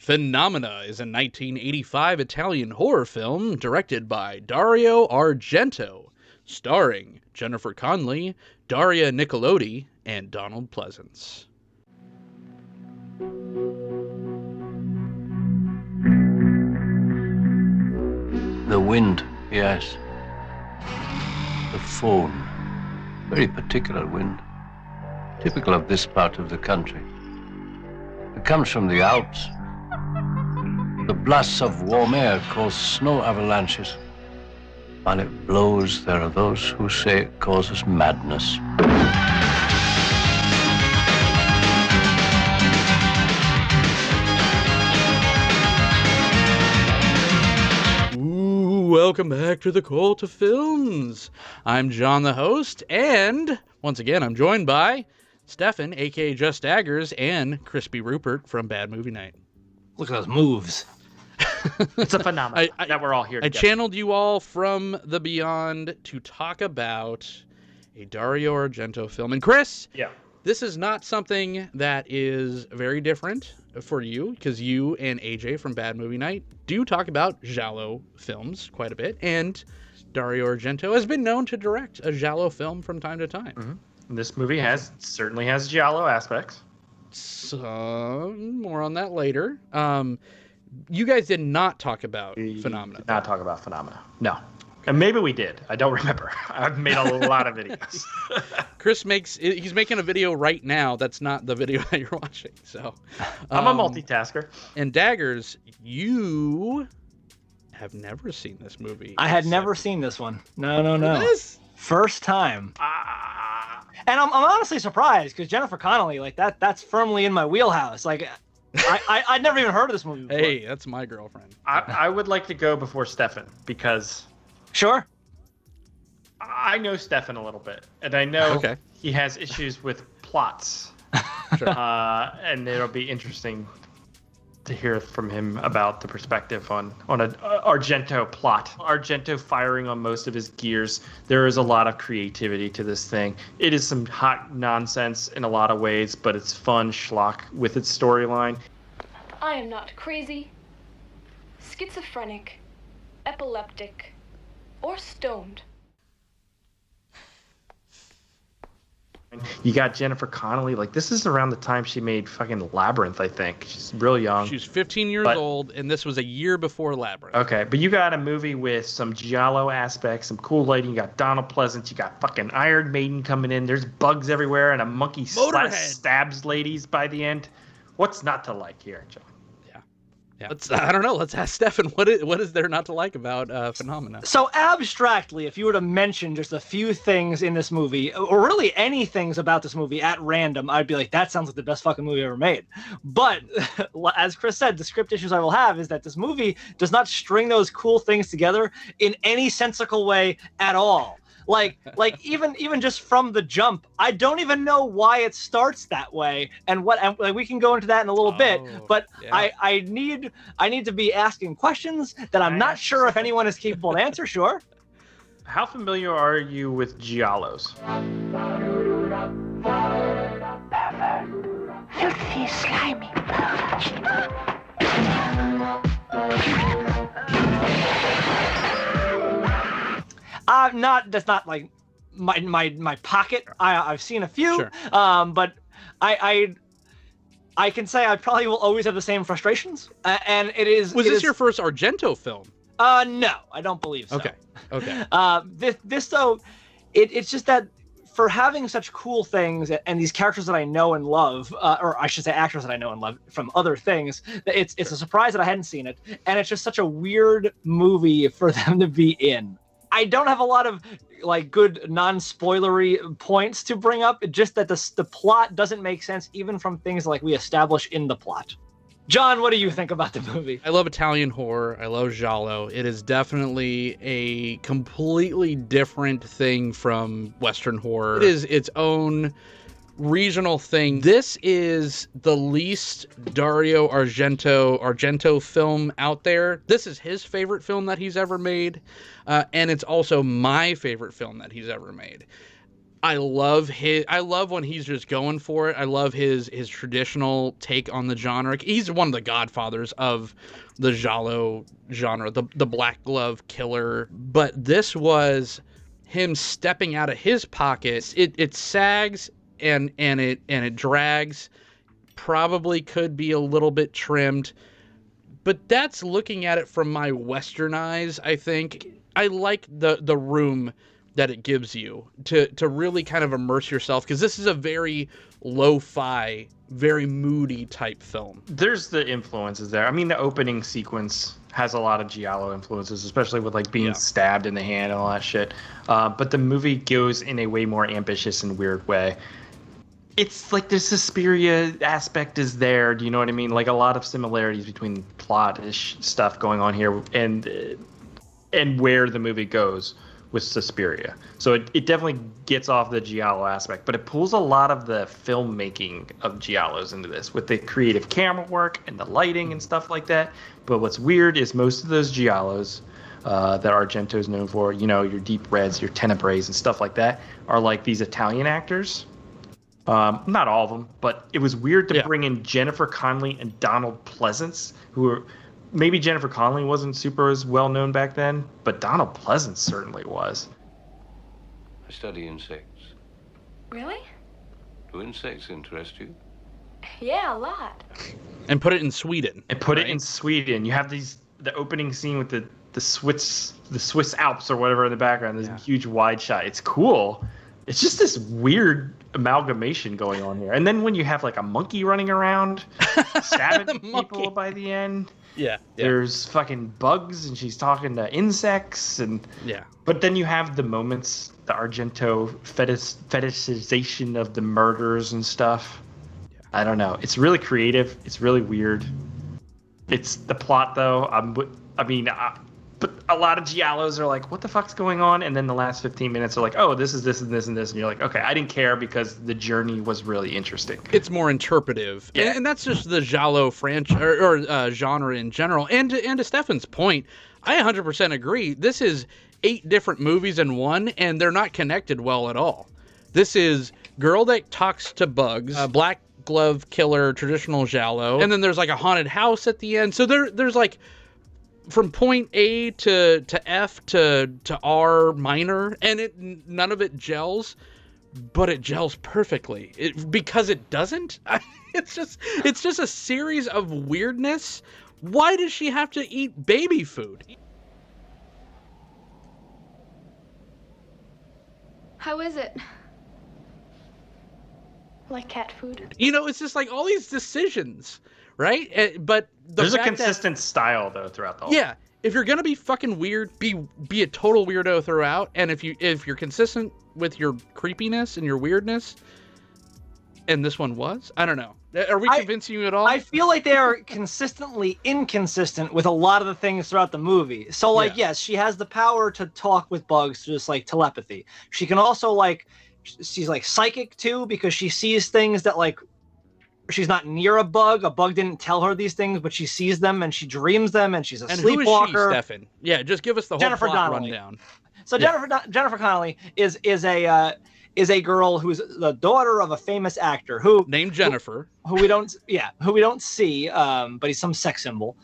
Phenomena is a 1985 Italian horror film directed by Dario Argento, starring Jennifer Connelly, Daria Nicolodi, and Donald Pleasance. The wind, yes. The phone. Very particular wind. Typical of this part of the country. It comes from the Alps. The blasts of warm air cause snow avalanches. While it blows, there are those who say it causes madness. Welcome back to the Cult of Films. I'm John, the host, and once again, I'm joined by Stefan, aka Just Daggers, and Crispy Ruppert from Bad Movie Night. Look at those moves. It's a phenomenon that we're all here together. I channeled you all from the beyond to talk about a Dario Argento film. And Chris, this is not something that is very different for you, because you and AJ from Bad Movie Night do talk about Giallo films quite a bit, and Dario Argento has been known to direct a Giallo film from time to time. Mm-hmm. This movie certainly has Giallo aspects. So, more on that later. You guys did not talk about Phenomena. Did not talk about Phenomena. No. And maybe we did. I don't remember. I've made a lot of videos. Chris he's making a video right now that's not the video that you're watching. So I'm a multitasker. And Daggers, you have never seen this movie. I had never seen this one. No. This? First time. And I'm honestly surprised, because Jennifer Connelly, like that's firmly in my wheelhouse. Like I'd never even heard of this movie before. Hey, that's my girlfriend. I would like to go before Stefan, because Sure. I know Stefan a little bit, and I know he has issues with plots. Sure. And it'll be interesting to hear from him about the perspective on an Argento plot. Argento firing on most of his gears. There is a lot of creativity to this thing. It is some hot nonsense in a lot of ways, but it's fun schlock with its storyline. I am not crazy, schizophrenic, epileptic, or stoned. You got Jennifer Connelly. Like, this is around the time she made fucking Labyrinth, I think. She's real young. She was 15 years old, and this was a year before Labyrinth. Okay, but you got a movie with some Giallo aspects, some cool lighting. You got Donald Pleasance. You got fucking Iron Maiden coming in. There's bugs everywhere, and a monkey stabs ladies by the end. What's not to like here, John? Yeah. I don't know. Let's ask Stefan, what is there not to like about Phenomena? So abstractly, if you were to mention just a few things in this movie, or really any things about this movie at random, I'd be like, that sounds like the best fucking movie ever made. But as Chris said, the script issues I will have is that this movie does not string those cool things together in any sensical way at all. Like even just from the jump, I don't even know why it starts that way, and like, we can go into that in a little bit. But yeah. I need to be asking questions that I'm not sure if anyone is capable to answer. Sure. How familiar are you with Giallos? Filthy, slimy pervert. That's not like my pocket. I've seen a few, sure. But I can say I probably will always have the same frustrations. And it is. Was this your first Argento film? No, I don't believe so. Okay. This though, it's just that for having such cool things and these characters that I know and love, or I should say actors that I know and love from other things, it's a surprise that I hadn't seen it, and it's just such a weird movie for them to be in. I don't have a lot of like good non-spoilery points to bring up. Just that the plot doesn't make sense even from things like we establish in the plot. John, what do you think about the movie? I love Italian horror. I love Giallo. It is definitely a completely different thing from Western horror. It is its own regional thing. This is the least Dario Argento film out there. This is his favorite film that he's ever made, and it's also my favorite film that he's ever made. I love when he's just going for it. I love his traditional take on the genre. He's one of the godfathers of the Giallo genre, the black glove killer. But this was him stepping out of his pocket. It sags and it drags. Probably could be a little bit trimmed, but that's looking at it from my Western eyes. I think I like the room that it gives you to really kind of immerse yourself, because this is a very lo-fi, very moody type film. There's the influences there. I mean, the opening sequence has a lot of Giallo influences, especially with like being stabbed in the hand and all that shit. But the movie goes in a way more ambitious and weird way. It's like the Suspiria aspect is there. Do you know what I mean? Like a lot of similarities between plot-ish stuff going on here and where the movie goes with Suspiria. So it definitely gets off the Giallo aspect, but it pulls a lot of the filmmaking of Giallos into this with the creative camera work and the lighting and stuff like that. But what's weird is most of those Giallos that Argento is known for, you know, your Deep Reds, your Tenebres and stuff like that, are like these Italian actors. Not all of them, but it was weird to bring in Jennifer Connelly and Donald Pleasance, who were... Maybe Jennifer Connelly wasn't super as well known back then, but Donald Pleasance certainly was. I study insects. Really? Do insects interest you? Yeah, a lot. And put it in Sweden. And put it in Sweden. You have the opening scene with the Swiss Alps or whatever in the background. There's a huge wide shot. It's cool. It's just this weird amalgamation going on here. And then when you have like a monkey running around, stabbing people by the end. Yeah. There's fucking bugs and she's talking to insects and but then you have the moments, the Argento fetishization of the murders and stuff. I don't know. It's really creative. It's really weird. It's the plot though. But a lot of Giallos are like, what the fuck's going on? And then the last 15 minutes are like, oh, this is this and this and this. And you're like, okay, I didn't care because the journey was really interesting. It's more interpretive. Yeah. And that's just the Giallo franchise or genre in general. And to Stefan's point, I 100% agree. This is 8 different movies in one, and they're not connected well at all. This is girl that talks to bugs, black glove killer, traditional Giallo. And then there's like a haunted house at the end. So there's like... from point A to F to R minor, and none of it gels, but it gels perfectly. Because it doesn't. It's just a series of weirdness. Why does she have to eat baby food? How is it? Like cat food? You know, it's just like all these decisions, right? But there's a consistent style though throughout the whole. Yeah, if you're gonna be fucking weird, be a total weirdo throughout, and if you're consistent with your creepiness and your weirdness, and this one was, I don't know. Are we convincing you at all? I feel like they are consistently inconsistent with a lot of the things throughout the movie. So like, yes, she has the power to talk with bugs through just like telepathy. She can also like, she's like psychic too, because she sees things that like. She's not near a bug. A bug didn't tell her these things, but she sees them and she dreams them, and she's a sleepwalker. Who is she, Stefan? Yeah, just give us the whole plot rundown. So Jennifer Connelly is a girl who's the daughter of a famous actor who named Jennifer, who we don't see, but he's some sex symbol.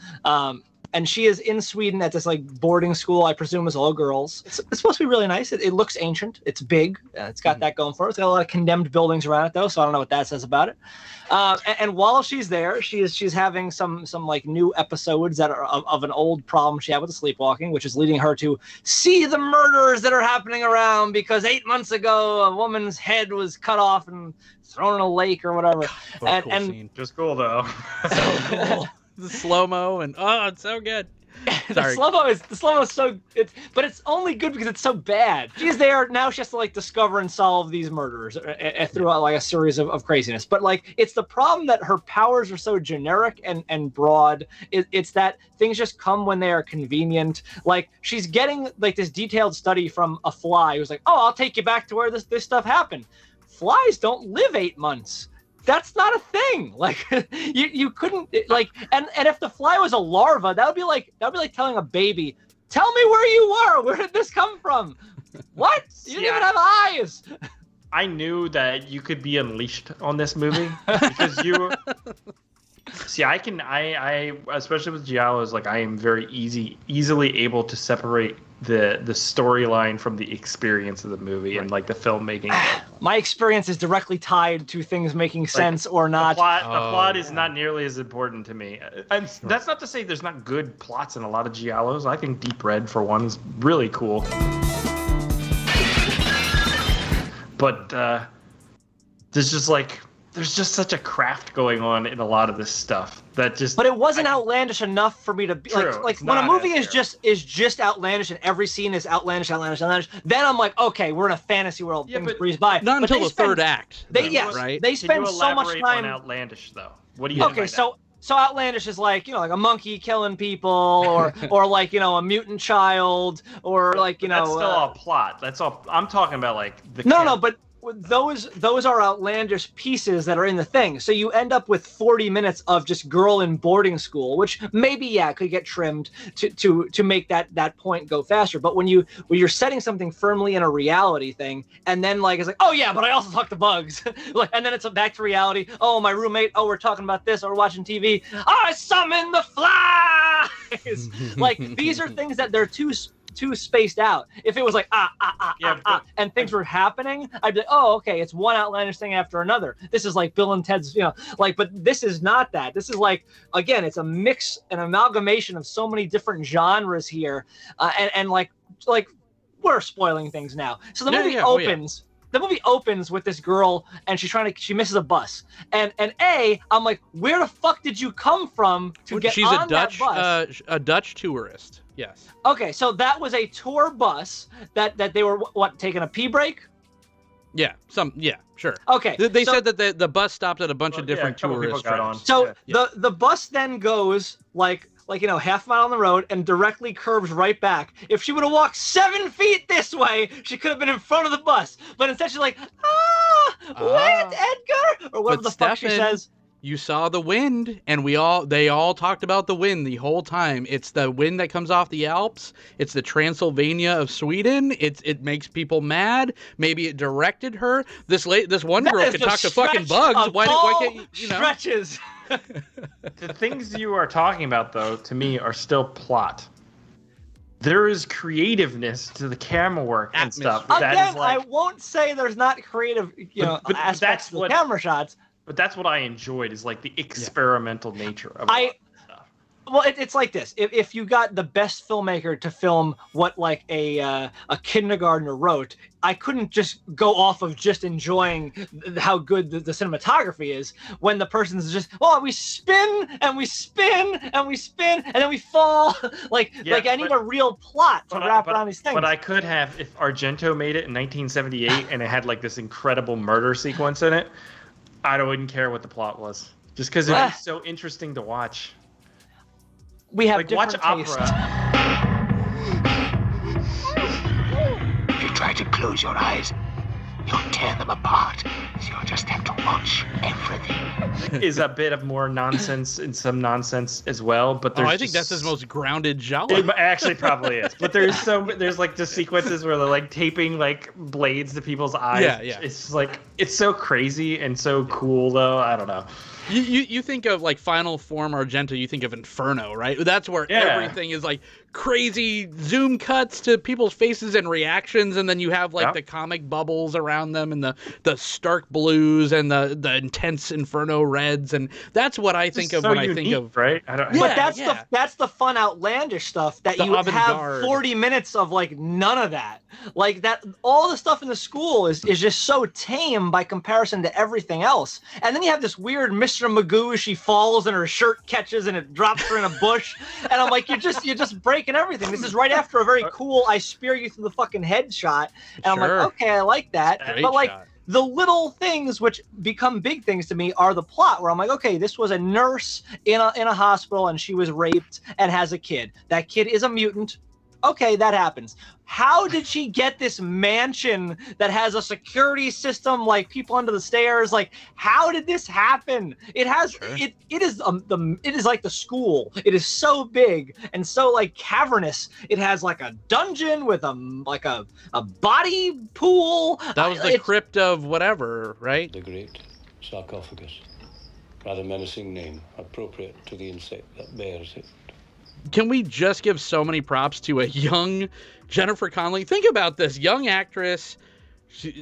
And she is in Sweden at this like boarding school, I presume, is all girls. It's supposed to be really nice. It looks ancient. It's big. It's got that going for it. It's got a lot of condemned buildings around it though, so I don't know what that says about it. And while she's there, she's having some like new episodes that are of an old problem she had with the sleepwalking, which is leading her to see the murders that are happening around because 8 months ago a woman's head was cut off and thrown in a lake or whatever. Cool scene. Just cool though. So cool. The slow-mo and it's so good. The slow-mo is so but it's only good because it's so bad. She's there now. She has to like discover and solve these murders throughout like a series of craziness. But like it's the problem that her powers are so generic and broad. It's that things just come when they are convenient. Like she's getting like this detailed study from a fly who's like, oh, I'll take you back to where this stuff happened. Flies don't live 8 months. That's not a thing. Like you couldn't like, and if the fly was a larva, that would be like telling a baby, tell me where you were. Where did this come from? What? You didn't even have eyes. I knew that you could be unleashed on this movie because you. See, I especially with Giallo, is like I am very easily able to separate the storyline from the experience of the movie and like the filmmaking. My experience is directly tied to things making sense or not. The plot is not nearly as important to me. And that's not to say there's not good plots in a lot of Giallos. I think Deep Red, for one, is really cool. But there's just such a craft going on in a lot of this stuff that just. But it wasn't outlandish enough for me to be like when a movie is just outlandish and every scene is outlandish. Then I'm like, okay, we're in a fantasy world. Yeah, things breeze by. Not until the third act. Right? They spend so much time. On outlandish though. What do you? Okay, so outlandish is like, you know, like a monkey killing people, or like, you know, a mutant child, or like, you know. That's still a plot. That's all. I'm talking about like the. No, but. Those are outlandish pieces that are in the thing. So you end up with 40 minutes of just girl in boarding school, which maybe could get trimmed to make that point go faster. But when you're setting something firmly in a reality thing, and then like it's like, oh yeah, but I also talk to bugs, like, and then it's back to reality. Oh, my roommate. Oh, we're talking about this, or we're watching TV. I summon the flies. Like these are things that they're too spaced out. If it was like and things were happening, I'd be like, oh, okay, it's one outlandish thing after another. This is like Bill and Ted's, you know, like, but this is not that. This is like, again, it's a mix, an amalgamation of so many different genres here, and like we're spoiling things now. So the movie opens. The movie opens with this girl, and she misses a bus. And I'm like, where the fuck did you come from to get on that bus? She's a Dutch tourist. Yes. Okay, so that was a tour bus that they were taking a pee break? Yeah, sure. Okay. They said that the bus stopped at a bunch of different tourist traps. So the bus then goes like you know, half a mile on the road and directly curves right back. If she would have walked 7 feet this way, she could have been in front of the bus. But instead she's like, what, Edgar? Or whatever the fuck she says. You saw the wind, and they all talked about the wind the whole time. It's the wind that comes off the Alps. It's the Transylvania of Sweden. It makes people mad. Maybe it directed her. This one girl could talk to fucking bugs. Why can't you know? Stretches. The things you are talking about, though, to me, are still plot. There is creativeness to the camera work and stuff. Again, I won't say there's not creative, aspects to the camera shots. But that's what I enjoyed, is like the experimental nature of it. Well, it's like this. If you got the best filmmaker to film what like a kindergartner wrote, I couldn't just go off of just enjoying how good the cinematography is when the person's just, we spin and we spin and we spin and then we fall. I need a real plot to wrap around these things. But I could have, if Argento made it in 1978 and it had like this incredible murder sequence in it, I wouldn't care what the plot was, just because it was so interesting to watch. We have different tastes. Opera. If you try to close your eyes, you'll tear them apart. So you'll just have to watch everything. Is a bit of more nonsense and some nonsense as well, but there's. I think that's his most grounded Giallo. It actually probably is, but there's like just sequences where they're like taping like blades to people's eyes. Yeah. It's like it's so crazy and so cool though. I don't know. You think of like Final Form Argento, you think of Inferno, right? That's where everything is like crazy zoom cuts to people's faces and reactions, and then you have like the comic bubbles around them and the stark blues and the intense Inferno reds, and that's what I think of when I think of right. But that's the fun outlandish stuff that you have 40 minutes of like none of that. Like that, all the stuff in the school is just so tame by comparison to everything else, and then you have this weird Mr. Magoo, she falls and her shirt catches and it drops her in a bush, and I'm like, you're just breaking everything. This is right after a very cool I spear you through the fucking head shot, and I'm like, okay, I like that. Great but like shot. The little things which become big things to me are the plot, where I'm like, okay, this was a nurse in a hospital and she was raped and has a kid. That kid is a mutant. okay, that happens. How did she get this mansion that has a security system, like people under the stairs? Like, how did this happen? It has it is like the school. It is so big and so like cavernous. It has like a dungeon with a body pool. That was the crypt of whatever, right? The Great Sarcophagus. Rather menacing name, appropriate to the insect that bears it. Can we just give so many props to a young Jennifer Connelly? Think about this young actress.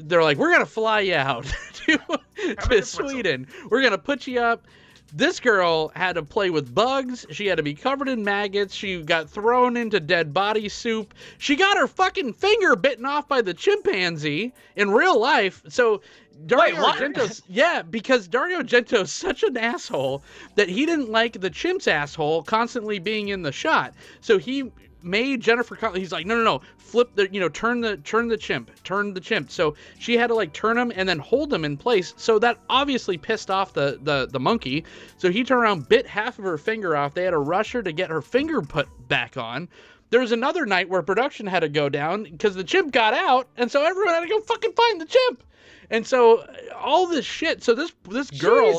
They're like, we're going to fly you out to Sweden. We're going to put you up. This girl had to play with bugs. She had to be covered in maggots. She got thrown into dead body soup. She got her fucking finger bitten off by the chimpanzee in real life. So Dario Argento's, yeah, because Dario Argento's such an asshole that he didn't like the chimp's asshole constantly being in the shot. So he made Jennifer Connelly, he's like, no, flip the, turn the chimp. So she had to like turn him and then hold him in place. So that obviously pissed off the monkey. So he turned around, bit half of her finger off. They had to rush her to get her finger put back on. There was another night where production had to go down because the chimp got out. And so everyone had to go fucking find the chimp. And so all this shit. So this girl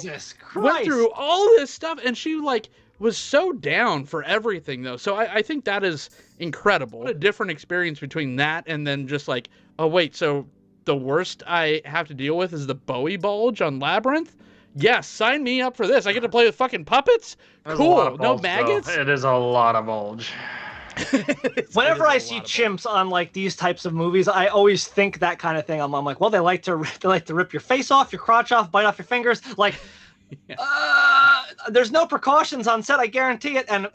went through all this stuff, and she like was so down for everything though. So I think that is incredible. What a different experience between that and then just like, oh wait, so the worst I have to deal with is the Bowie bulge on Labyrinth? Yes, sign me up for this. I get to play with fucking puppets? Cool. No maggots? Though. It is a lot of bulge. Whenever I see chimps on like these types of movies, I always think that kind of thing. I'm like, well, they like to rip your face off, your crotch off, bite off your fingers. Like, there's no precautions on set, I guarantee it. And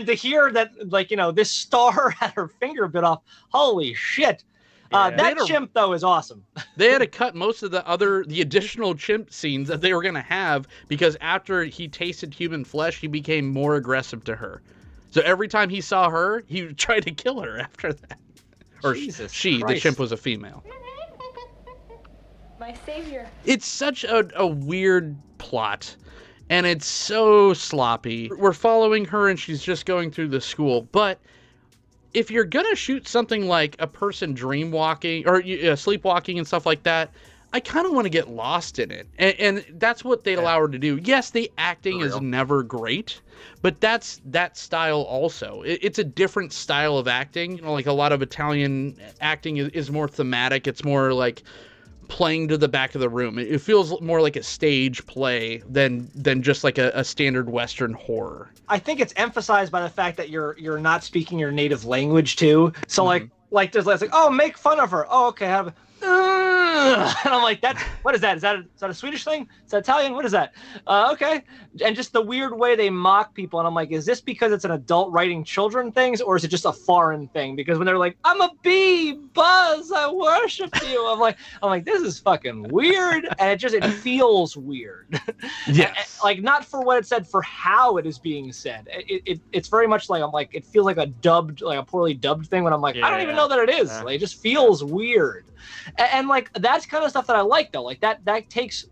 to hear that, like, this star had her finger bit off, holy shit. That chimp though is awesome. They had to cut most of the additional chimp scenes that they were gonna have because after he tasted human flesh, he became more aggressive to her. So every time he saw her, he tried to kill her after that. Or Jesus she, Christ. the chimp was a female. My savior. It's such a weird plot, and it's so sloppy. We're following her, and she's just going through the school. But if you're going to shoot something like a person dream walking or sleepwalking and stuff like that, I kind of want to get lost in it. And that's what they allow her to do. Yes, the acting is never great, but that's that style also. It's a different style of acting. Like a lot of Italian acting is more thematic. It's more like playing to the back of the room. It feels more like a stage play than just like a standard Western horror. I think it's emphasized by the fact that you're not speaking your native language too. So like there's like, oh, make fun of her. Oh, okay. And I'm like, what is that? Is that a Swedish thing? Is that Italian? What is that? Okay. And just the weird way they mock people. And I'm like, is this because it's an adult writing children things, or is it just a foreign thing? Because when they're like, I'm a bee, Buzz, I worship you. I'm like, this is fucking weird. And it feels weird. Yes. Like, not for what it said, for how it is being said. It's very much like, I'm like, it feels like a poorly dubbed thing when I'm like, I don't even know that it is. Like, it just feels weird. And like, that's kind of stuff that I like though. Like that takes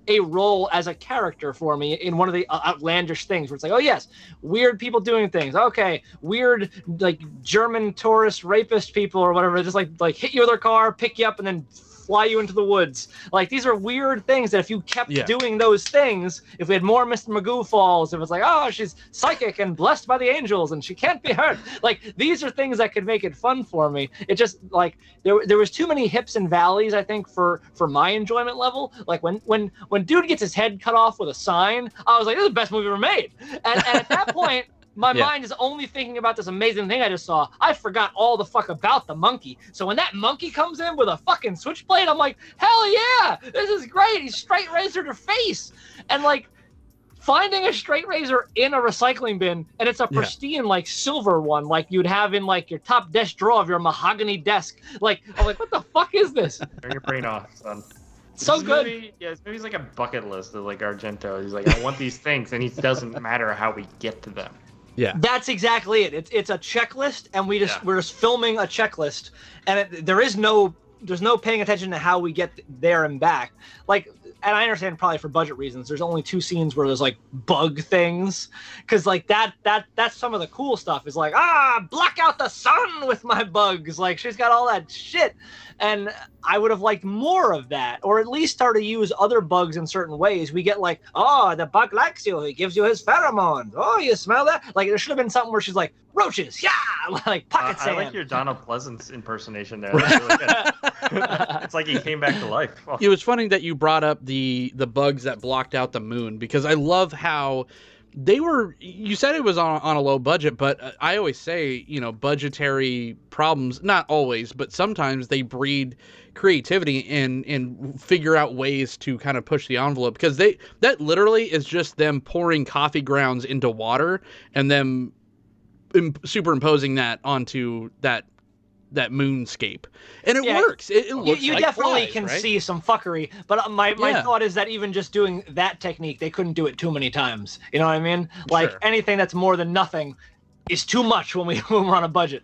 a role as a character for me in one of the outlandish things where it's like, oh yes, weird people doing things. Okay, weird like German tourist rapist people or whatever, just like hit you with their car, pick you up, and then fly you into the woods. Like, these are weird things that if you kept doing those things, if we had more Mr. Magoo falls, it was like, oh, she's psychic and blessed by the angels and she can't be hurt. Like, these are things that could make it fun for me. It just, like, there was too many hips and valleys, I think, for my enjoyment level. Like, when dude gets his head cut off with a sign, I was like, this is the best movie ever made. And at that point, my mind is only thinking about this amazing thing I just saw. I forgot all the fuck about the monkey. So when that monkey comes in with a fucking switchblade, I'm like, hell yeah, this is great. He's straight razored her face. And like, finding a straight razor in a recycling bin, and it's a pristine, like, silver one, like you'd have in like your top desk drawer of your mahogany desk. Like, I'm like, what the fuck is this? Turn your brain off, son. So good. This movie's like a bucket list of like Argento. He's like, I want these things, and it doesn't matter how we get to them. Yeah, that's exactly it. It's a checklist, and we're just filming a checklist, and there's no paying attention to how we get there and back. Like, and I understand probably for budget reasons, there's only 2 scenes where there's like bug things, because like that's some of the cool stuff is like, block out the sun with my bugs. Like she's got all that shit, and I would have liked more of that, or at least start to use other bugs in certain ways. We get like, oh, the bug likes you, he gives you his pheromones. Oh, you smell that? Like there should have been something where she's like, roaches, yeah, like pocket sand. I like your Donald Pleasance impersonation there. That's really good. It's like he came back to life. Oh. It was funny that you brought up the bugs that blocked out the moon, because I love how they were, you said it was on a low budget, but I always say, you know, budgetary problems, not always, but sometimes they breed creativity and figure out ways to kind of push the envelope, because that literally is just them pouring coffee grounds into water and them superimposing that onto that moonscape, and it works. It looks you like definitely flies, can right? see some fuckery, but my thought is that even just doing that technique, they couldn't do it too many times. You know what I mean? Like anything that's more than nothing is too much when we're on a budget.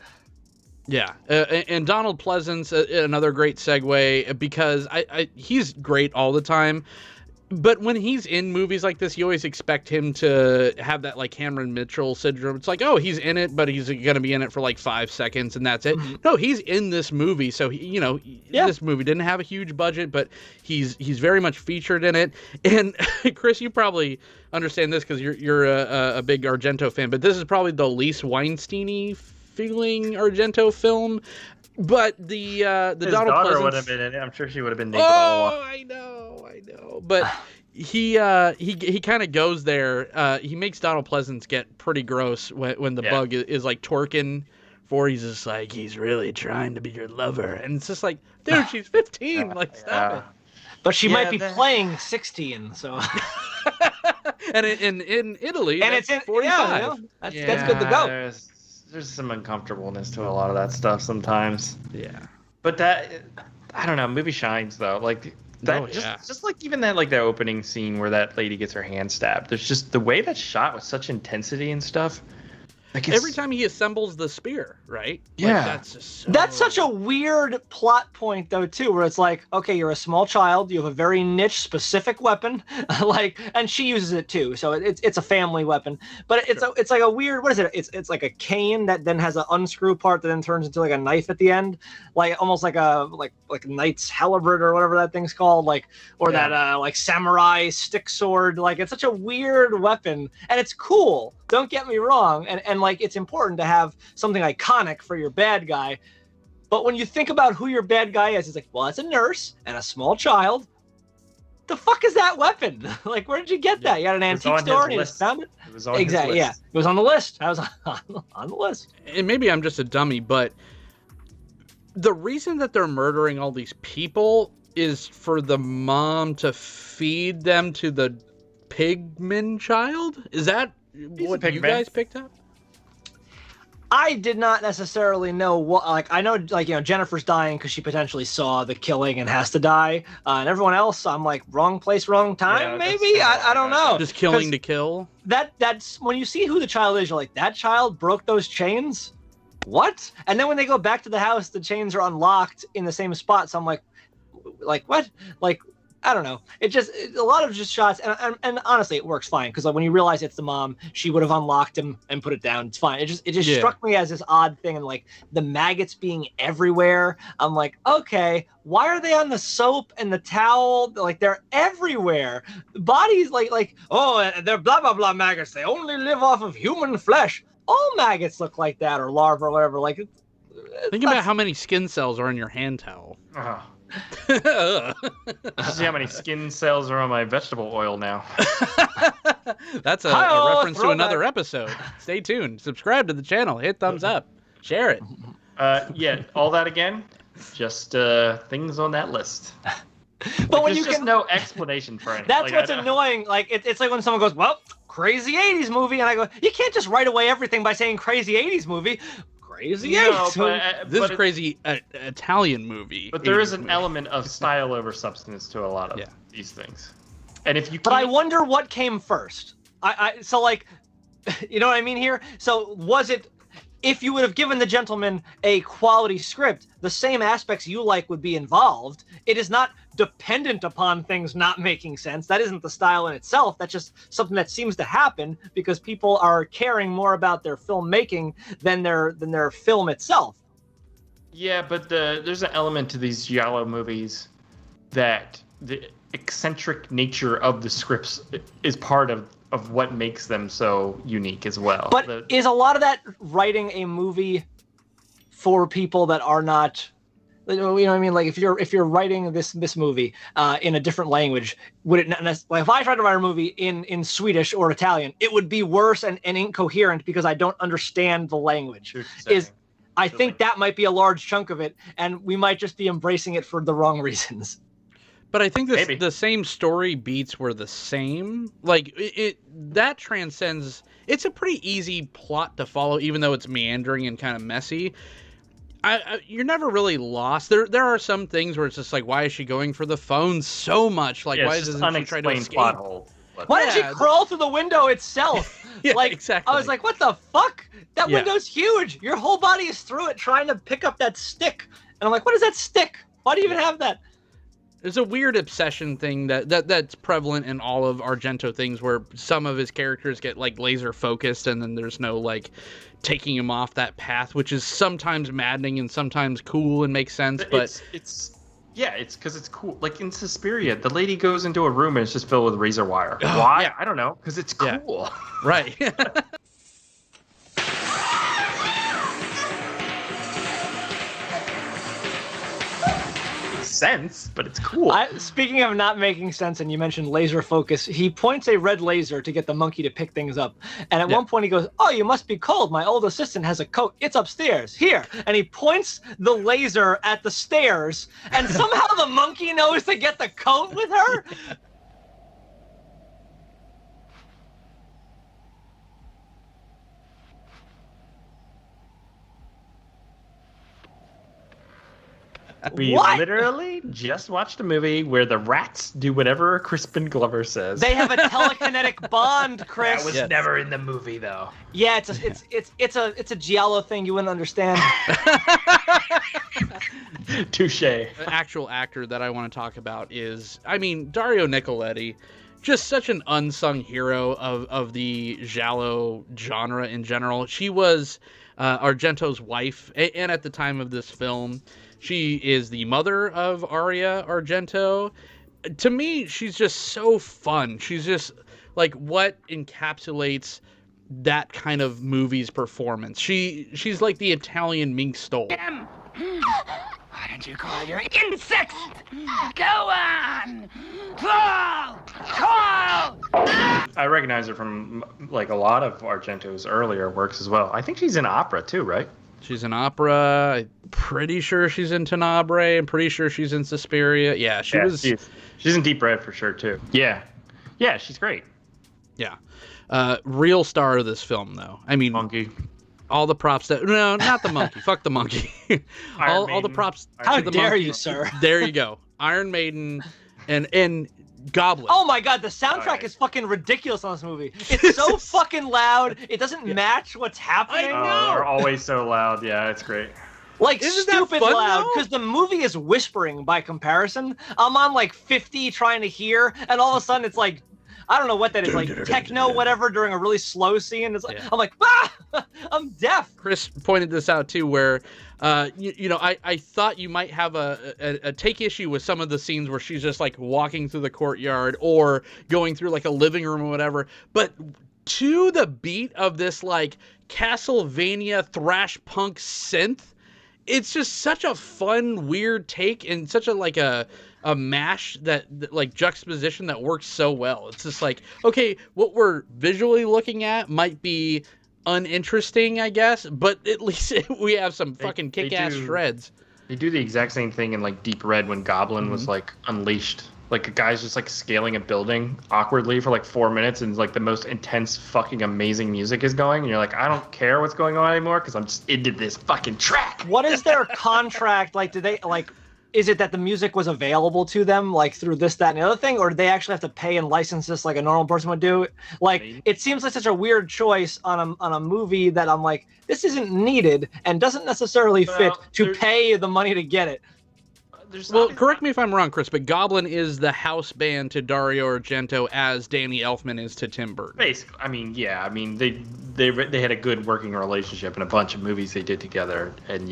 Yeah, and Donald Pleasance, another great segue, because he's great all the time. But when he's in movies like this, you always expect him to have that like Cameron Mitchell syndrome. It's like, oh, he's in it, but he's going to be in it for like 5 seconds and that's it. Mm-hmm. No, he's in this movie. So, this movie didn't have a huge budget, but he's very much featured in it. And Chris, you probably understand this because you're a big Argento fan, but this is probably the least Weinstein-y feeling Argento film. But the His Donald daughter Pleasance would have been in it. I'm sure she would have been naked all along. I know. But he kind of goes there. He makes Donald Pleasance get pretty gross when the bug is like twerking for. He's just like, he's really trying to be your lover, and it's just like, dude, she's 15. Like, stop it. But she might be playing 16, so. And in Italy, and it's in 45. That's good to go. There's some uncomfortableness to a lot of that stuff sometimes. Yeah. But that, I don't know, movie shines though. Like that, just like even that, like the opening scene where that lady gets her hand stabbed. There's just the way that's shot with such intensity and stuff. Like every time he assembles the spear, right? Yeah. Like, that's such a weird plot point though too, where it's like, okay, you're a small child, you have a very niche specific weapon, like, and she uses it too, so it's a family weapon. But it's like a weird, what is it? It's like a cane that then has an unscrew part that then turns into like a knife at the end, like almost like a knight's halberd or whatever that thing's called, like, or that like samurai stick sword. Like it's such a weird weapon, and it's cool. Don't get me wrong, and like it's important to have something iconic for your bad guy, but when you think about who your bad guy is, it's like, well, it's a nurse and a small child. The fuck is that weapon? Like, where did you get that? You had an antique store and you just found it? It was on his list. Yeah, it was on the list. I was on the list. And maybe I'm just a dummy, but the reason that they're murdering all these people is for the mom to feed them to the pigman child? Is that what you guys picked up? I did not necessarily know what, like, I know, like, Jennifer's dying because she potentially saw the killing and has to die. And everyone else, I'm like, wrong place, wrong time, maybe? I don't know. Just killing to kill? That's, when you see who the child is, you're like, that child broke those chains? What? And then when they go back to the house, the chains are unlocked in the same spot. So I'm like, what? Like, I don't know. A lot of just shots, and honestly, it works fine because like when you realize it's the mom, she would have unlocked him and put it down. It's fine. It just struck me as this odd thing, and like the maggots being everywhere. I'm like, okay, why are they on the soap and the towel? Like they're everywhere. Bodies like oh, they're blah blah blah maggots. They only live off of human flesh. All maggots look like that, or larvae or whatever. Like, think about how many skin cells are in your hand towel. See how many skin cells are on my vegetable oil now. That's a reference to another episode. Stay tuned. Subscribe to the channel. Hit thumbs up. Share it. All that again. Just things on that list. But when there's just no explanation for it. That's what's annoying. Like it's like when someone goes, "Well, crazy '80s movie," and I go, "You can't just write away everything by saying crazy '80s movie." Crazy '80s. This is crazy Italian movie. But there is an element of style over substance to a lot of these things. And if you, but I wonder what came first. So like, you know what I mean here. So was it? If you would have given the gentleman a quality script, the same aspects you like would be involved. It is not dependent upon things not making sense. That isn't the style in itself. That's just something that seems to happen because people are caring more about their filmmaking than their film itself. Yeah, but there's an element to these Giallo movies that the eccentric nature of the scripts is part of what makes them so unique as well. But is a lot of that writing a movie for people that are not, you know what I mean? Like if you're writing this movie in a different language, would it not necessarily, if I tried to write a movie in Swedish or Italian, it would be worse and incoherent because I don't understand the language. I think that might be a large chunk of it, and we might just be embracing it for the wrong reasons. But I think the same story beats were the same. Like that transcends. It's a pretty easy plot to follow, even though it's meandering and kind of messy. You're never really lost. There are some things where it's just like, why is she going for the phone so much? Like, why doesn't she try to escape? Plot hole. Why did she crawl through the window itself? Exactly. I was like, what the fuck? That window's huge. Your whole body is through it trying to pick up that stick. And I'm like, what is that stick? Why do you even have that? There's a weird obsession thing that's prevalent in all of Argento things where some of his characters get like laser focused and then there's no like taking him off that path, which is sometimes maddening and sometimes cool and makes sense. But it's because it's cool. Like in Suspiria, the lady goes into a room and it's just filled with razor wire. Why? Yeah. I don't know. Because it's cool. Right. Sense, but it's cool. Speaking of not making sense, and you mentioned laser focus, he points a red laser to get the monkey to pick things up. And at one point he goes, "Oh, you must be cold. My old assistant has a coat. It's upstairs. Here." And he points the laser at the stairs, and somehow the monkey knows to get the coat with her? We literally just watched a movie where the rats do whatever Crispin Glover says. They have a telekinetic bond, Chris. That was never in the movie, though. Yeah, it's a Giallo thing you wouldn't understand. Touche. The actual actor that I want to talk about is, Dario Nicoletti. Just such an unsung hero of the Giallo genre in general. She was Argento's wife, and at the time of this film, she is the mother of Aria Argento. To me, she's just so fun. She's just like what encapsulates that kind of movie's performance. She's like the Italian Mink Stole. Why don't you call your insects? Go on! Call! I recognize her from like a lot of Argento's earlier works as well. I think she's in opera too, right? She's in opera. I'm pretty sure she's in Tenebrae. I'm pretty sure she's in Suspiria. Yeah, she's in Deep Red for sure too. Yeah, she's great. Yeah, real star of this film though. Monkey. All the props no, not the monkey. Fuck the monkey. all the props. How to the dare monkey. you, sir? There you go. Iron Maiden and Goblin. Oh my god, the soundtrack is fucking ridiculous on this movie. It's so fucking loud. It doesn't match what's happening. I know. They're always so loud. Yeah, it's great. Like, Isn't stupid that fun, loud, because the movie is whispering by comparison. I'm on like 50 trying to hear, and all of a sudden it's like, I don't know what that is, like techno whatever during a really slow scene. It's like, I'm like, I'm deaf. Chris pointed this out too, where I thought you might have a take issue with some of the scenes where she's just like walking through the courtyard or going through like a living room or whatever, but to the beat of this like Castlevania thrash punk synth, it's just such a fun, weird take and such a mash that like juxtaposition that works so well. It's just like, okay, what we're visually looking at might be uninteresting, I guess, but at least we have some fucking kick-ass shreds. They do the exact same thing in like Deep Red when Goblin was like unleashed. Like a guy's just like scaling a building awkwardly for like 4 minutes and like the most intense fucking amazing music is going and you're like, I don't care what's going on anymore because I'm just into this fucking track. What is their contract? Like, do they like, is it that the music was available to them like through this, that, and the other thing, or do they actually have to pay and license this like a normal person would do? Like, it seems like such a weird choice on a movie that I'm like, this isn't needed and doesn't necessarily fit to pay the money to get it. Well, correct me if I'm wrong, Chris, but Goblin is the house band to Dario Argento as Danny Elfman is to Tim Burton. Basically, they had a good working relationship in a bunch of movies they did together, and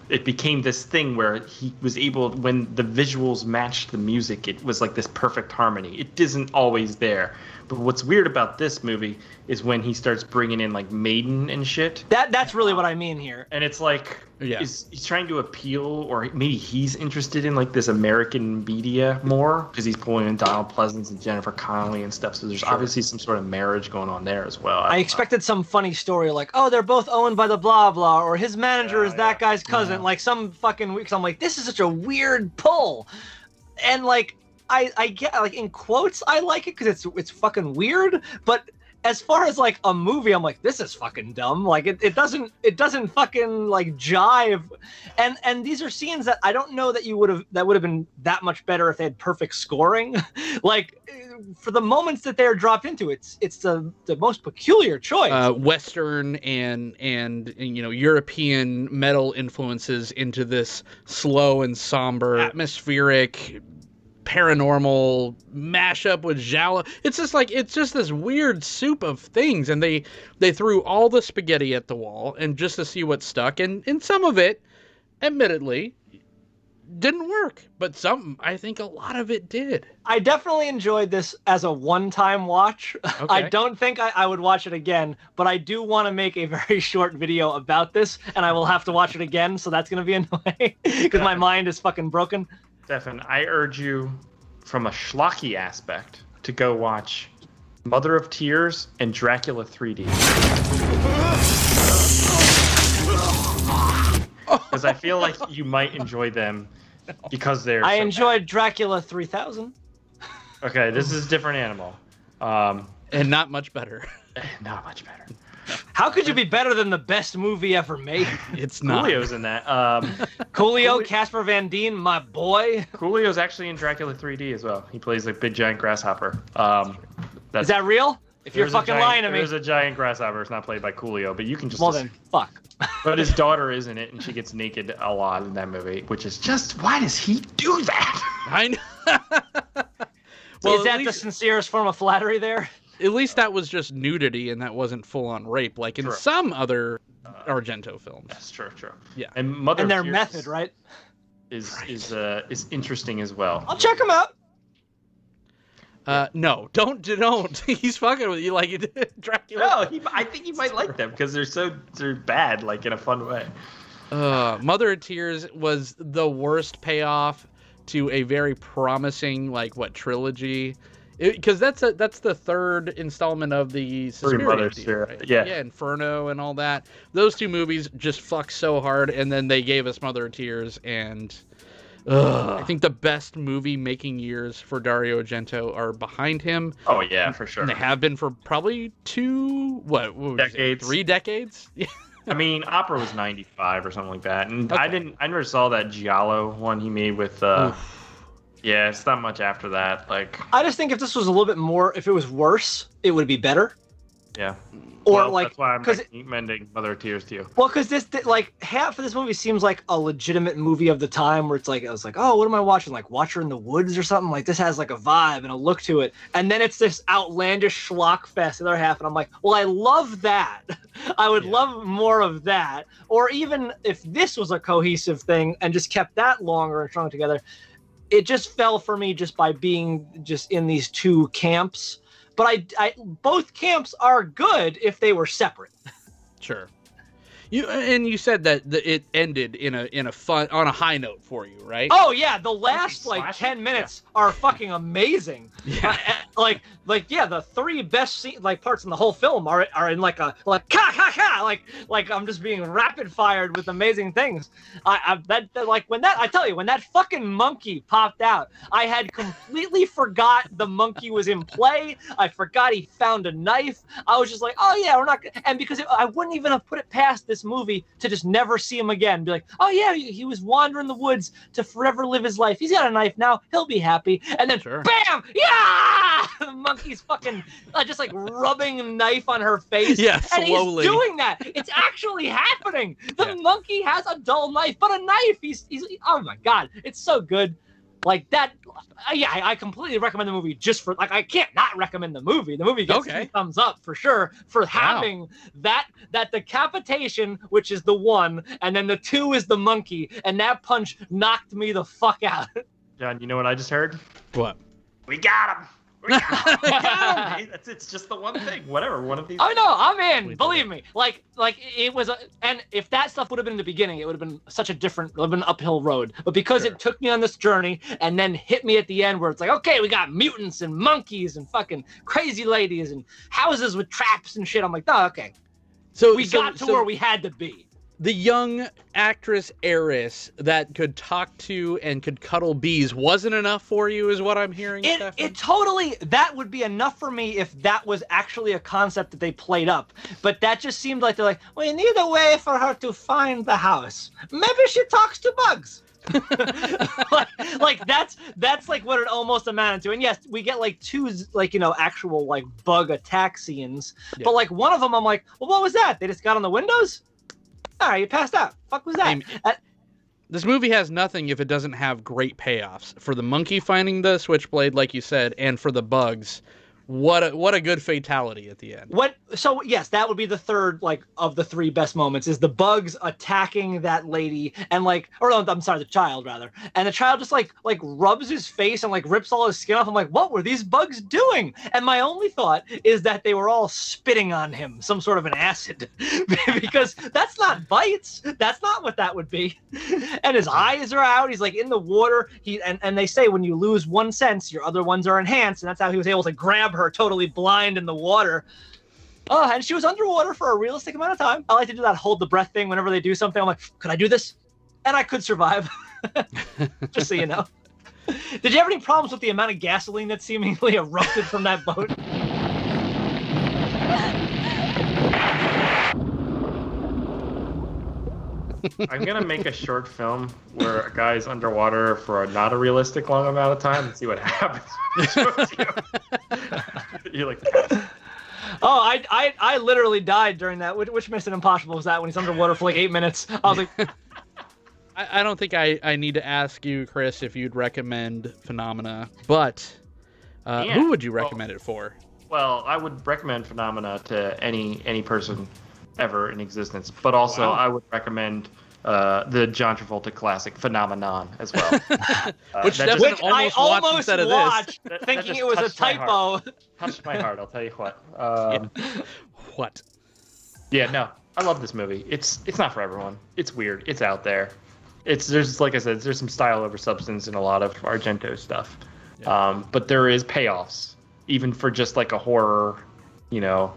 it became this thing where he was able, when the visuals matched the music, it was like this perfect harmony. It isn't always there. But what's weird about this movie is when he starts bringing in like Maiden and shit. That's really what I mean here. And it's like, he's trying to appeal, or maybe he's interested in like this American media more because he's pulling in Donald Pleasance and Jennifer Connelly and stuff. So there's obviously some sort of marriage going on there as well. I expected some funny story like, oh, they're both owned by the blah blah, or his manager is that guy's cousin. Like some fucking weeks, I'm like, this is such a weird pull, and like. I get, like, in quotes, I like it because it's fucking weird, but as far as like a movie, I'm like, this is fucking dumb. Like it doesn't fucking like jive, and these are scenes that I don't know that would have been that much better if they had perfect scoring. Like for the moments that they're dropped into, it's the most peculiar choice. Western and European metal influences into this slow and somber, atmospheric, paranormal mashup with Giallo. It's just this weird soup of things, and they threw all the spaghetti at the wall and just to see what stuck, and some of it, admittedly, didn't work, but I think a lot of it did. I definitely enjoyed this as a one-time watch. Okay. I don't think I would watch it again, but I do want to make a very short video about this, and I will have to watch it again, so that's going to be annoying because my mind is fucking broken. Stefan, I urge you, from a schlocky aspect, to go watch Mother of Tears and Dracula 3D. Because I feel like you might enjoy them because they're. I enjoyed Dracula 3000. Okay, this is a different animal. And not much better. Not much better. How could you be better than the best movie ever made? It's not. Coolio's in that. Coolio, Casper Van Dien, my boy. Coolio's actually in Dracula 3D as well. He plays like big giant grasshopper. Is that real? If you're fucking lying to me. There's a giant grasshopper. It's not played by Coolio, but you can just. Well then, fuck. But his daughter is in it, and she gets naked a lot in that movie, which is just, why does he do that? I know. Well, is that the sincerest form of flattery there? At least that was just nudity, and that wasn't full-on rape, like in some other Argento films. That's true. Yeah, and their method, right, is interesting as well. I'll check them out. No, don't. He's fucking with you like you did Dracula. No, I think he might like them because they're bad, like in a fun way. Mother of Tears was the worst payoff to a very promising trilogy. Because that's the third installment of the Suspiria, right? Yeah, Inferno and all that. Those two movies just fucked so hard, and then they gave us Mother of Tears, and I think the best movie making years for Dario Argento are behind him. Oh yeah, for sure. And they have been for probably what decades, 3 decades. Yeah. I mean, Opera was 95 or something like that, and I never saw that Giallo one he made with. Yeah, it's not much after that. Like, I just think if this was a little bit more, if it was worse, it would be better. Yeah. Or that's why I'm recommending Mother of Tears to you. Well, because this half of this movie seems like a legitimate movie of the time, where it's like, I was like, oh, what am I watching? Like Watcher in the Woods or something? Like this has like a vibe and a look to it, and then it's this outlandish schlock fest the other half, and I'm like, well, I love that. I would love more of that. Or even if this was a cohesive thing and just kept that longer and strung together. It just fell for me just by being just in these two camps. But I both camps are good if they were separate. Sure. You said that it ended in a fun, on a high note for you, right? Oh yeah, the last 10 minutes are fucking amazing. Yeah. The 3 best parts in the whole film are in like ka ka ka, like I'm just being rapid fired with amazing things. When that fucking monkey popped out, I had completely forgot the monkey was in play. I forgot he found a knife. I was just like, oh yeah, we're not, and because I wouldn't even have put it past this movie to just never see him again. Be like, oh yeah, he was wandering the woods to forever live his life. He's got a knife now. He'll be happy. And then, bam! Yeah! the monkey's fucking just like rubbing a knife on her face. Yeah, and slowly. he's doing that. It's actually happening. The monkey has a dull knife, but a knife. He's oh my god, it's so good. Like that. I completely recommend the movie just for like I can't not recommend the movie. The movie gets 2 thumbs up for sure for having that decapitation, which is the 1, and then the 2 is the monkey, and that punch knocked me the fuck out. John, you know what I just heard? What? We got him. We got him. It's just the one thing. Whatever. One of these. Oh no, I'm in. Believe me. Like it was and if that stuff would have been in the beginning, it would have been such a different, it would have been an uphill road. But because it took me on this journey and then hit me at the end where it's like, okay, we got mutants and monkeys and fucking crazy ladies and houses with traps and shit. I'm like, oh, okay. So we got to where we had to be. The young actress heiress that could talk to and could cuddle bees wasn't enough for you, is what I'm hearing. It totally, that would be enough for me if that was actually a concept that they played up. But that just seemed like they're like, we need a way for her to find the house. Maybe she talks to bugs. like that's like what it almost amounted to. And yes, we get like 2 like, you know, actual like bug attack scenes. Yeah. But like one of them, I'm like, well, what was that? They just got on the windows? All right, you passed out. Fuck was that? This movie has nothing if it doesn't have great payoffs. For the monkey finding the switchblade, like you said, and for the bugs, what a good fatality at the end. So yes, that would be the third like of the 3 best moments is the bugs attacking that lady and like, or no, I'm sorry, the child rather, and the child just like rubs his face and like rips all his skin off. I'm like, what were these bugs doing? And my only thought is that they were all spitting on him, some sort of an acid, because that's not bites. That's not what that would be. And his eyes are out. He's like in the water. And they say when you lose one sense, your other ones are enhanced, and that's how he was able to grab her totally blind in the water. Oh, and she was underwater for a realistic amount of time. I like to do that hold the breath thing whenever they do something. I'm like, could I do this? And I could survive. Just so you know. Did you have any problems with the amount of gasoline that seemingly erupted from that boat? I'm gonna make a short film where a guy's underwater for not a realistic long amount of time and see what happens. You're like, oh, I literally died during that. Which Mission Impossible was that when he's underwater for like 8 minutes? I was like, I don't think I need to ask you, Chris, if you'd recommend Phenomena, but who would you recommend it for? Well, I would recommend Phenomena to any person ever in existence, but also I would recommend the John Travolta classic Phenomenon as well. Which I almost watched thinking it was a typo. Touched my heart, I'll tell you what. What? Yeah, no, I love this movie. It's not for everyone. It's weird. It's out there. There's like I said, there's some style over substance in a lot of Argento stuff. Yeah. But there is payoffs, even for just like a horror, you know,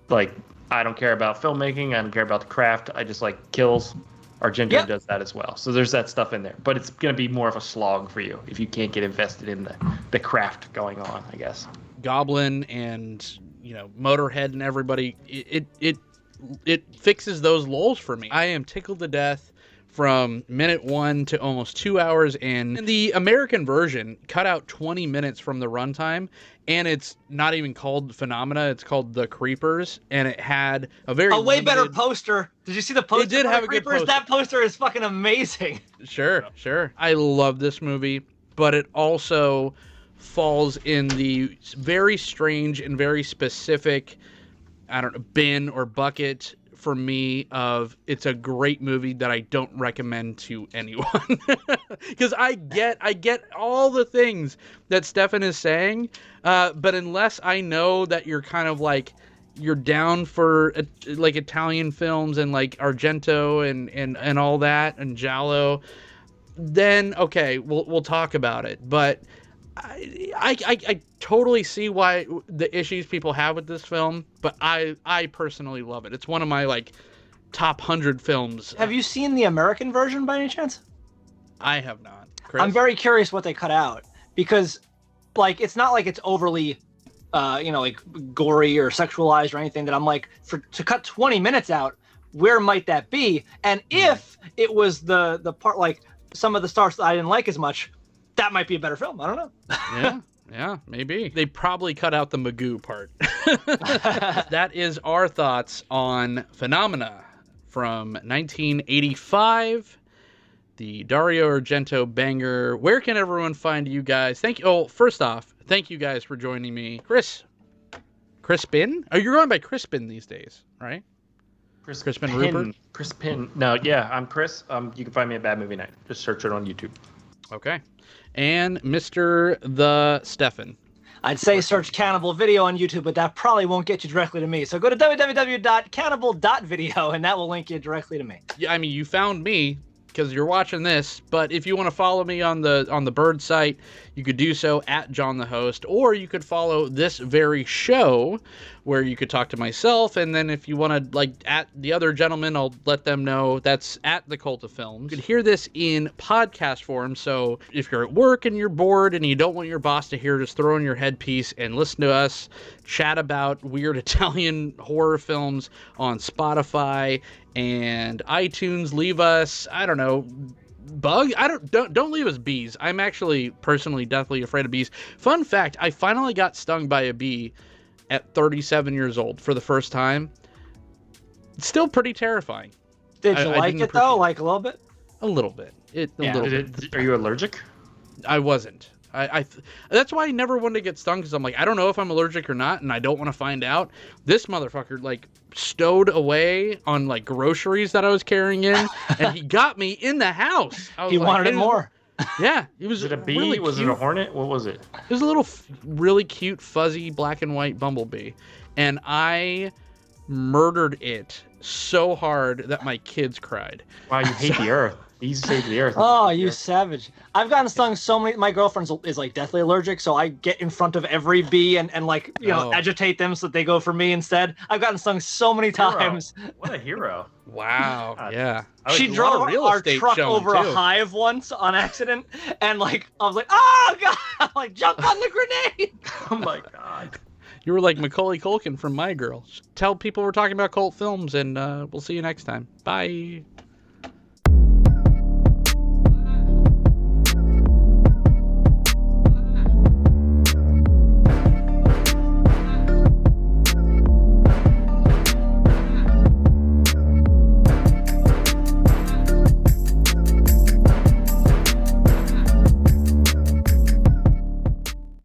like I don't care about filmmaking. I don't care about the craft. I just like kills. Argento does that as well. So there's that stuff in there. But it's going to be more of a slog for you if you can't get invested in the craft going on, I guess. Goblin and, you know, Motorhead and everybody, it fixes those lulls for me. I am tickled to death from minute 1 to almost 2 hours in. And the American version cut out 20 minutes from the runtime, and it's not even called Phenomena, it's called The Creepers, and it had a way better poster. Did you see the poster? It did have a good poster. That poster is fucking amazing. Sure. I love this movie, but it also falls in the very strange and very specific, I don't know, bin or bucket for me of it's a great movie that I don't recommend to anyone. Because I get all the things that Stefan is saying, but unless I know that you're kind of like you're down for like Italian films and like Argento and all that and Giallo, then okay, we'll talk about it. But I totally see why the issues people have with this film, but I personally love it. It's one of my like top 100 films. Have you seen the American version by any chance? I have not. Chris? I'm very curious what they cut out, because like it's not like it's overly like gory or sexualized or anything that I'm like, to cut 20 minutes out, where might that be? And if it was the part like some of the stars that I didn't like as much, that might be a better film. I don't know. Yeah. Yeah, maybe. They probably cut out the Magoo part. That is our thoughts on Phenomena from 1985. The Dario Argento banger. Where can everyone find you guys? Thank you. Oh, first off, thank you guys for joining me. Crispin? Oh, you're going by Crispin these days, right? Crispin Ruppert? Crispin. No, yeah, I'm Chris. You can find me at Bad Movie Night. Just search it on YouTube. Okay. And Mr. the Stefan. I'd say search Cannibal Video on YouTube, but that probably won't get you directly to me. So go to www.cannibal.video, and that will link you directly to me. Yeah, I mean, you found me because you're watching this, but if you want to follow me on the Bird site, you could do so at Jon the Host, or you could follow this very show where you could talk to myself, and then if you want to, like, at the other gentleman, I'll let them know that's at the Cult of Films. You could hear this in podcast form, so if you're at work and you're bored and you don't want your boss to hear, just throw in your headpiece and listen to us chat about weird Italian horror films on Spotify and iTunes. Leave us, I don't know, don't leave us bees. I'm actually personally deathly afraid of bees. Fun fact, I finally got stung by a bee at 37 years old for the first time. It's still pretty terrifying. Did you like it though? Like a little bit? A little bit. Are you allergic? I wasn't. That's why I never wanted to get stung, because I'm like, I don't know if I'm allergic or not, and I don't want to find out. This motherfucker, like, stowed away on, like, groceries that I was carrying in, and he got me in the house. He wanted it more. Yeah. It was it a bee? Really was cute. It a hornet? What was it? It was a little really cute, fuzzy, black and white bumblebee, and I murdered it so hard that my kids cried. Wow, you hate the earth. Bees save the earth. Oh, you savage. I've gotten stung so many. My girlfriend is like deathly allergic, so I get in front of every bee and like, you know, agitate them so that they go for me instead. I've gotten stung so many times. What a hero. Wow. Yeah. She drove our truck over a hive once on accident, and like I was like, oh god, I like jumped on the grenade. Oh my god. You were like Macaulay Culkin from My Girl. Tell people we're talking about cult films, and we'll see you next time. Bye.